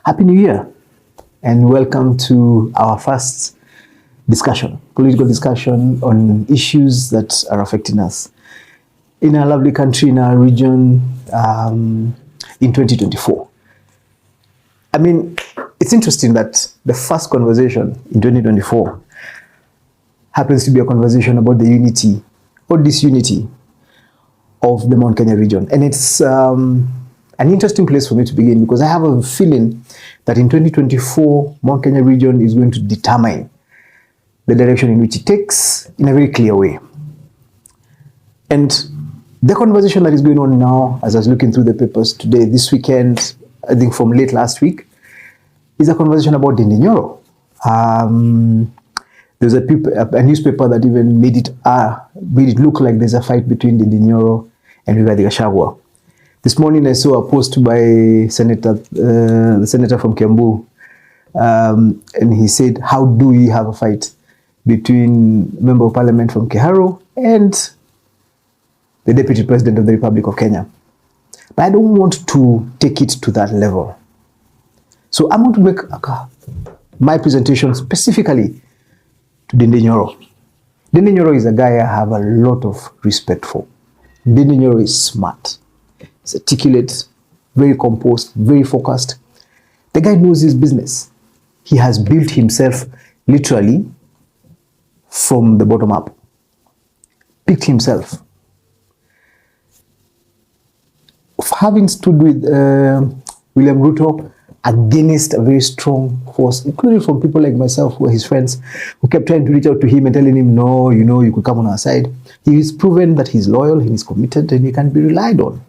Happy New Year and welcome to our first political discussion on issues that are affecting us in our lovely country, in our region, in 2024. I mean, it's interesting that the first conversation in 2024 happens to be a conversation about the unity or disunity of the Mount Kenya region. And it's an interesting place for me to begin because I have a feeling that in 2024, Mount Kenya region is going to determine the direction in which it takes in a very clear way. And the conversation that is going on now, as I was looking through the papers today, this weekend, I think from late last week, is a conversation about Ndindi Nyoro. There's a newspaper that even made it look like there's a fight between Ndindi Nyoro and Rigathi. This morning I saw a post by the senator from Kiambu, and he said, how do we have a fight between Member of Parliament from Kiharu and the Deputy President of the Republic of Kenya? But I don't want to take it to that level. So I'm going to make my presentation specifically to Ndindi Nyoro. Ndindi Nyoro is a guy I have a lot of respect for. Ndindi Nyoro is smart. He's articulate, very composed, very focused. The guy knows his business. He has built himself literally from the bottom up. Picked himself. Having stood with William Ruto against a very strong force, including from people like myself who are his friends, who kept trying to reach out to him and telling him, no, you could come on our side. He has proven that he's loyal, he's committed, and he can be relied on.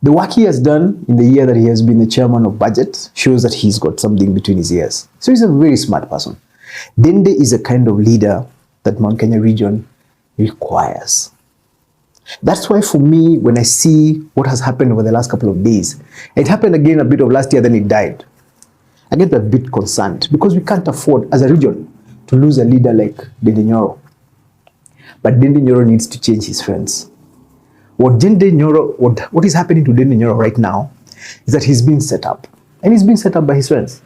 The work he has done in the year that he has been the chairman of budget shows that he's got something between his ears. So he's a very smart person. Ndindi is a kind of leader that Mount Kenya region requires. That's why for me, when I see what has happened over the last couple of days, it happened again a bit of last year, then it died. I get a bit concerned because we can't afford as a region to lose a leader like Ndindi Nyoro. But Ndindi Nyoro needs to change his friends. What is happening to Ndindi Nyoro right now is that he's been set up. And he's been set up by his friends.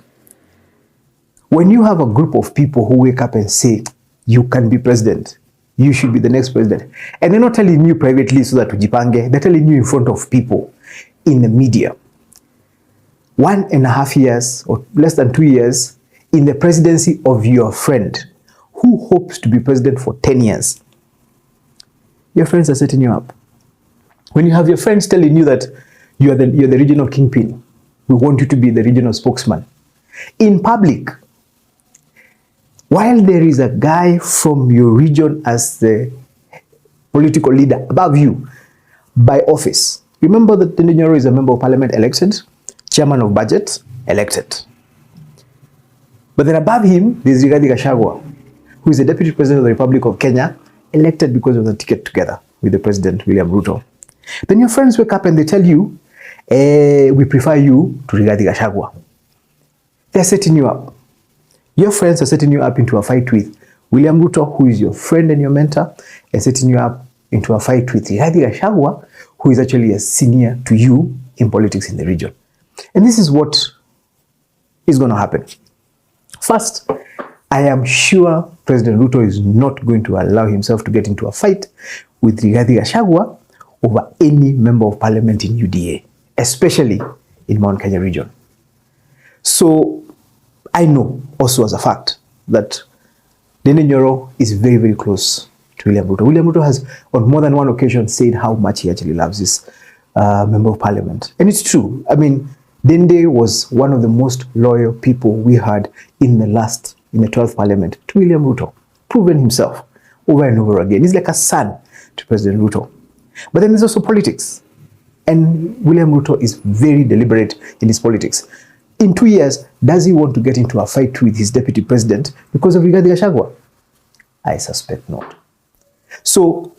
When you have a group of people who wake up and say, you can be president, you should be the next president, and they're not telling you privately so that ujipange, they're telling you in front of people in the media. 1.5 years or less than 2 years in the presidency of your friend who hopes to be president for 10 years. Your friends are setting you up. When you have your friends telling you that you're the regional kingpin, we want you to be the regional spokesman. In public, while there is a guy from your region as the political leader above you by office. Remember that Ndindi Nyoro is a member of parliament elected, chairman of budget elected. But then above him, there's Rigathi, who is the deputy president of the Republic of Kenya, elected because of the ticket together with the president, William Ruto. Then your friends wake up and they tell you, we prefer you to Rigathi. They're setting you up. Your friends are setting you up into a fight with William Ruto, who is your friend and your mentor, and setting you up into a fight with Rigathi, who is actually a senior to you in politics in the region. And this is what is going to happen. First, I am sure President Ruto is not going to allow himself to get into a fight with Rigathi over any member of parliament in UDA, especially in Mount Kenya region. So I know also as a fact that Ndindi Nyoro is very, very close to William Ruto. William Ruto has on more than one occasion said how much he actually loves this member of parliament. And it's true. I mean, Ndindi was one of the most loyal people we had in the 12th parliament to William Ruto, proven himself over and over again. He's like a son to President Ruto. But then there's also politics. And William Ruto is very deliberate in his politics. In 2 years, does he want to get into a fight with his deputy president because of Rigathi? I suspect not. So,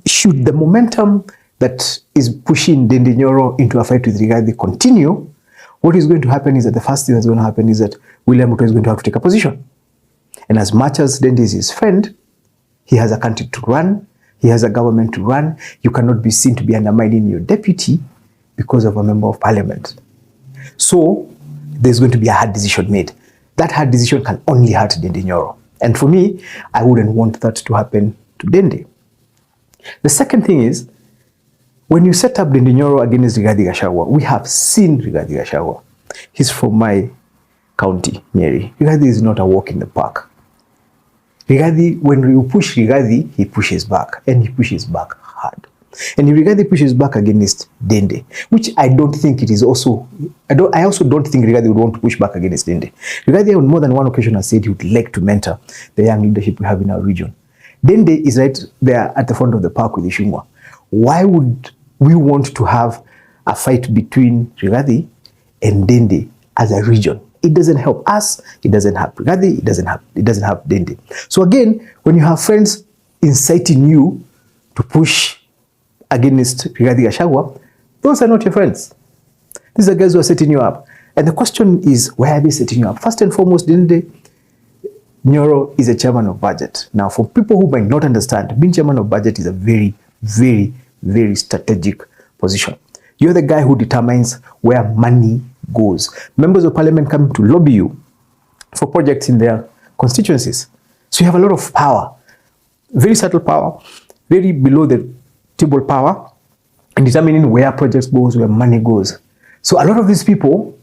should the momentum that is pushing Ndindi Nyoro into a fight with Rigathi continue, what is going to happen is that the first thing that's going to happen is that William Ruto is going to have to take a position. And as much as Ndindi is his friend, he has a country to run, he has a government to run. You cannot be seen to be undermining your deputy because of a member of parliament. So there's going to be a hard decision made. That hard decision can only hurt Ndindi Nyoro. And for me, I wouldn't want that to happen to Ndindi. The second thing is, when you set up Ndindi Nyoro against Rigathi Gachagua, we have seen Rigathi Gachagua. He's from my county, Nyeri. Rigathi is not a walk in the park. Rigathi, when you push Rigathi, he pushes back, and he pushes back hard. And if Rigathi pushes back against Ndindi, which I don't think it is also, I also don't think Rigathi would want to push back against Ndindi. Rigathi on more than one occasion has said he would like to mentor the young leadership we have in our region. Ndindi is right there at the front of the park with Ishungwa. Why would we want to have a fight between Rigathi and Ndindi as a region? It doesn't help us, it doesn't help Rigathi, it doesn't help Ndindi. So again, when you have friends inciting you to push against Rigathi Gachagua, those are not your friends. These are guys who are setting you up. And the question is, why are they setting you up? First and foremost, Ndindi Nyoro is a chairman of budget. Now, for people who might not understand, being chairman of budget is a very, very, very strategic position. You're the guy who determines where money goes. Members of parliament come to lobby you for projects in their constituencies. So you have a lot of power, very subtle power, very below the table power in determining where projects goes, where money goes. So a lot of these people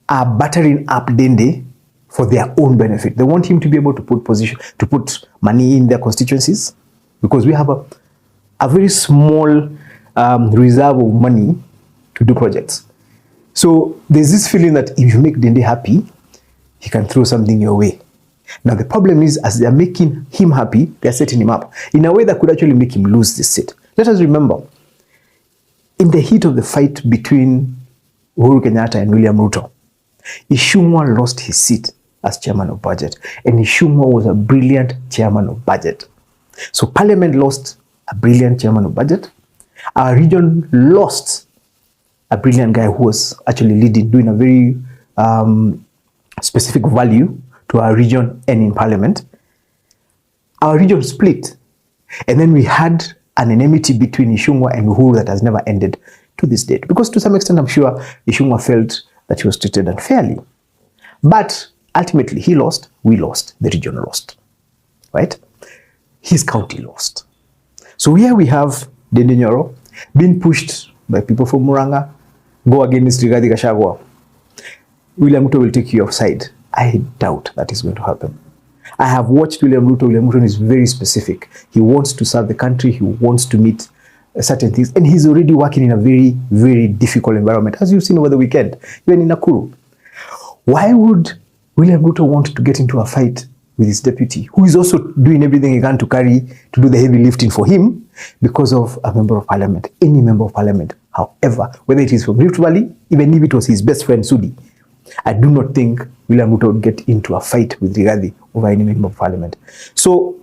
are battering up Ndindi for their own benefit. They want him to be able to put money in their constituencies, because we have a very small reserve of money to do projects. So there's this feeling that if you make Ndindi happy, he can throw something your way. Now the problem is, as they're making him happy, they're setting him up in a way that could actually make him lose this seat. Let us remember, in the heat of the fight between Uhuru Kenyatta and William Ruto, Ishungwa lost his seat as chairman of budget, and Ishungwa was a brilliant chairman of budget. So parliament lost a brilliant chairman of budget. Our region lost a brilliant guy who was actually leading, doing a very specific value to our region and in parliament. Our region split, and then we had an enmity between Ishungwa and Uhuru that has never ended to this date, because to some extent I'm sure Ishungwa felt that he was treated unfairly. But ultimately he lost, we lost, the region lost, right? His county lost. So here we have Ndindi Nyoro being pushed by people from Muranga, go against Rigathi Gachagua. William Ruto will take you offside. I doubt that is going to happen. I have watched William Ruto. William Ruto is very specific. He wants to serve the country. He wants to meet certain things. And he's already working in a very, very difficult environment, as you've seen over the weekend, even in Nakuru. Why would William Ruto want to get into a fight with his deputy, who is also doing everything he can to do the heavy lifting for him, because of a member of parliament, any member of parliament? However, whether it is from Rift Valley, even if it was his best friend Sudi, I do not think William Ruto would get into a fight with Rigathi over any member of parliament. So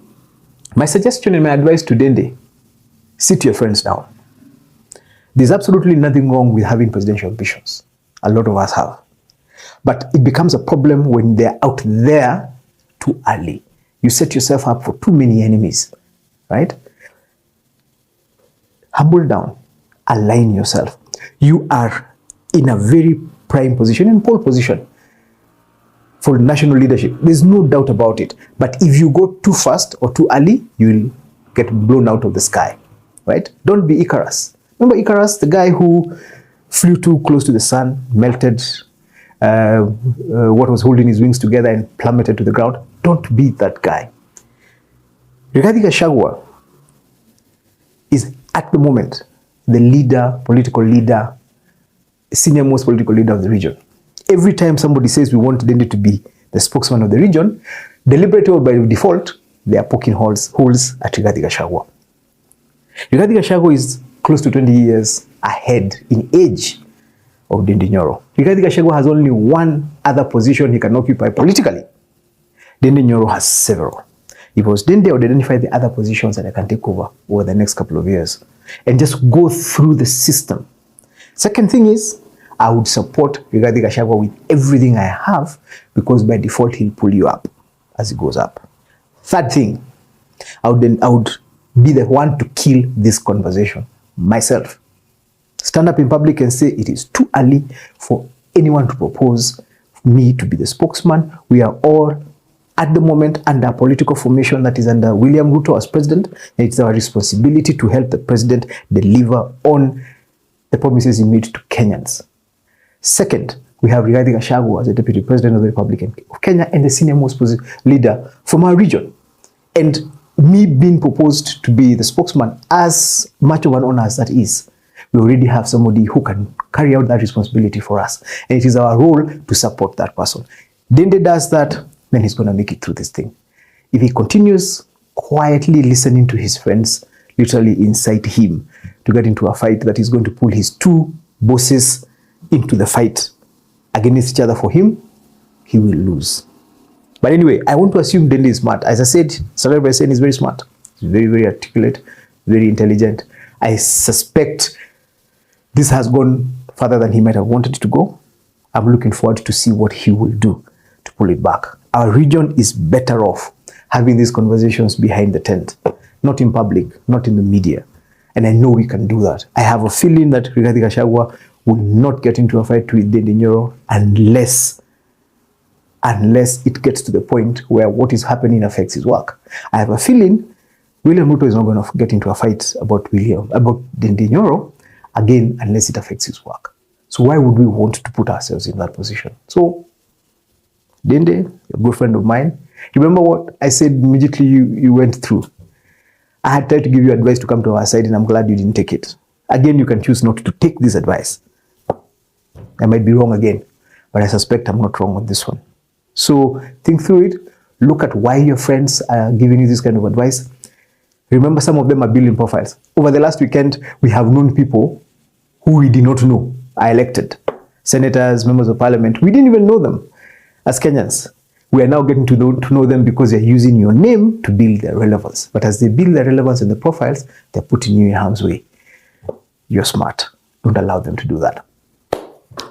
my suggestion and my advice to Ndindi, sit your friends down. There's absolutely nothing wrong with having presidential ambitions. A lot of us have. But it becomes a problem when they're out there too early. You set yourself up for too many enemies, right? Humble down, align yourself. You are in a very prime position, in pole position for national leadership. There's no doubt about it. But if you go too fast or too early, you'll get blown out of the sky, right? Don't be Icarus. Remember Icarus, the guy who flew too close to the sun, melted what was holding his wings together and plummeted to the ground? Don't be that guy. Rigathi Gachagua is at the moment the leader, political leader, senior most political leader of the region. Every time somebody says we want Ndindi to be the spokesman of the region, deliberately or by default, they are poking holes at Rigathi Gachagua. Rigathi Gachagua is close to 20 years ahead in age of Ndindi Nyoro. Rigathi Gachagua has only one other position he can occupy politically. Ndindi Nyoro has several. If it was Ndindi, I would identify the other positions that I can take over the next couple of years and just go through the system. Second thing is, I would support Rigathi Gachagua with everything I have, because by default he'll pull you up as he goes up. Third thing, I would be the one to kill this conversation myself. Stand up in public and say it is too early for anyone to propose me to be the spokesman. We are all at the moment under a political formation that is under William Ruto as president, and it's our responsibility to help the president deliver on the promises he made to Kenyans. Second, we have Rigathi as the deputy president of the Republic of Kenya and the senior most leader from our region. And me being proposed to be the spokesman, as much of an honor as that is, we already have somebody who can carry out that responsibility for us. And it is our role to support that person. Ndindi does that, then he's going to make it through this thing. If he continues quietly listening to his friends, literally incite him to get into a fight that is going to pull his two bosses into the fight against each other for him, he will lose. But anyway, I want to assume Ndindi is smart. As I said, started by saying he's very smart. He's very, very articulate, very intelligent. I suspect this has gone further than he might have wanted to go. I'm looking forward to see what he will do to pull it back. Our region is better off having these conversations behind the tent, not in public, not in the media. And I know we can do that. I have a feeling that Rigathi will not get into a fight with Ndindi Nyoro unless it gets to the point where what is happening affects his work. I have a feeling William Ruto is not going to get into a fight about Ndindi Nyoro again unless it affects his work. So why would we want to put ourselves in that position? So, Ndindi, a good friend of mine, remember what I said immediately you went through? I had tried to give you advice to come to our side, and I'm glad you didn't take it. Again, you can choose not to take this advice. I might be wrong again, but I suspect I'm not wrong on this one. So think through it. Look at why your friends are giving you this kind of advice. Remember, some of them are building profiles. Over the last weekend, we have known people who we did not know are elected. Senators, members of parliament. We didn't even know them as Kenyans. We are now getting to know them because they're using your name to build their relevance. But as they build their relevance in the profiles, they're putting you in harm's way. You're smart. Don't allow them to do that.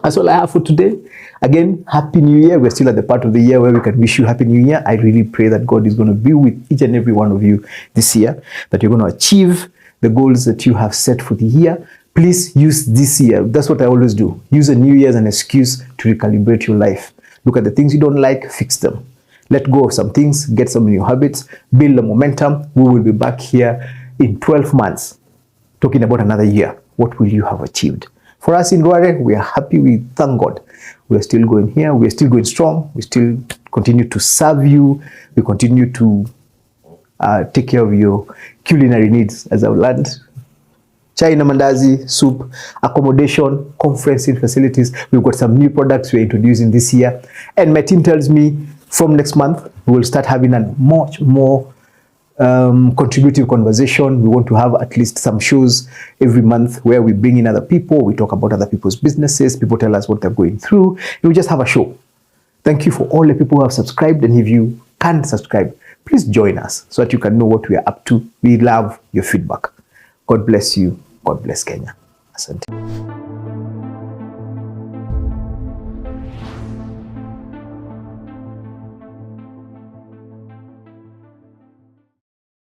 That's all I have for today. Again, Happy New Year. We're still at the part of the year where we can wish you Happy New Year. I really pray that God is going to be with each and every one of you this year, that you're going to achieve the goals that you have set for the year. Please use this year. That's what I always do. Use a new year as an excuse to recalibrate your life. Look at the things you don't like, fix them. Let go of some things, get some new habits, build the momentum. We will be back here in 12 months talking about another year. What will you have achieved? For us in Rware, we are happy. We thank God. We are still going here. We are still going strong. We still continue to serve you. We continue to take care of your culinary needs, as I've learned. Chai na mandazi, soup, accommodation, conferencing facilities. We've got some new products we're introducing this year. And my team tells me from next month, we will start having a much more contributive conversation. We want to have at least some shows every month where we bring in other people. We talk about other people's businesses. People tell us what they're going through. And we just have a show. Thank you for all the people who have subscribed. And if you can't subscribe, please join us so that you can know what we are up to. We love your feedback. God bless you. God bless Kenya. Asante.